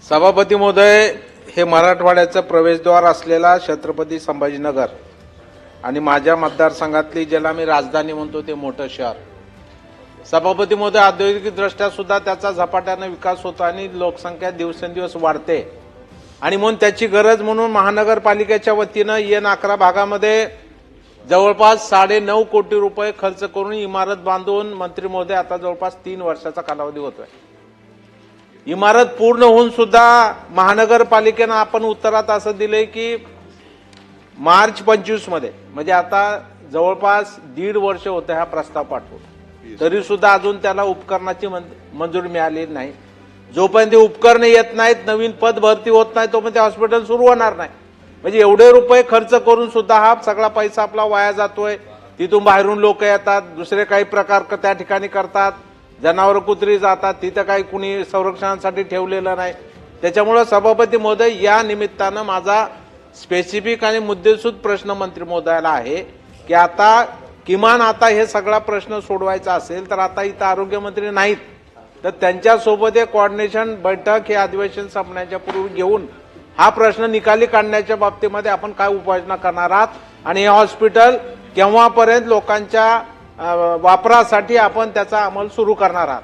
सभापती महोदय, हे मराठवाड्याचं प्रवेशद्वार असलेला छत्रपती संभाजीनगर आणि माझ्या मतदारसंघातली ज्याला मी राजधानी म्हणतो ते मोठं शहर. सभापती महोदय, औद्योगिकदृष्ट्या सुद्धा त्याचा झपाट्याने विकास होतो आणि लोकसंख्या दिवसेंदिवस वाढते आणि म्हणून त्याची गरज म्हणून महानगरपालिकेच्या वतीनं EN11 भागामध्ये जवळपास 9.5 कोटी रुपये खर्च करून इमारत बांधून मंत्री महोदय आता जवळपास 3 वर्षाचा कालावधी होतोय. इमारत पूर्ण होऊन सुद्धा महानगरपालिकेनं आपण उत्तरात असं दिलंय की मार्च 25 मध्ये, म्हणजे आता जवळपास 1.5 वर्ष होते हा प्रस्ताव पाठवून, तरी सुद्धा अजून त्याला उपकरणाची मंजुरी मिळालेली नाही. जोपर्यंत उपकरण येत नाहीत, नवीन पद भरती होत नाही, तोपर्यंत ते हॉस्पिटल सुरू होणार नाही. म्हणजे एवढे रुपये खर्च करून सुद्धा हा सगळा पैसा आपला वाया जातोय. तिथून बाहेरून लोक येतात, दुसरे काही प्रकार त्या ठिकाणी करतात, जनावर कुत्री जातात, तिथं काही कुणी संरक्षणासाठी ठेवलेलं नाही. त्याच्यामुळे सभापती महोदय, या निमित्तानं माझा स्पेसिफिक आणि मुद्देसूद प्रश्न मंत्री महोदयाला आहे की आता किमान आता हे सगळा प्रश्न सोडवायचा असेल तर आता इथं आरोग्यमंत्री नाहीत, तर त्यांच्यासोबत एक कोऑर्डिनेशन बैठक हे अधिवेशन संपण्याच्या पूर्वी घेऊन हा प्रश्न निकाली काढण्याच्या बाबतीमध्ये आपण काय उपाययोजना करणार आहात आणि हे हॉस्पिटल केव्हापर्यंत लोकांच्या वापरासाठी आपण त्याचा अंमल सुरू करणार आहात.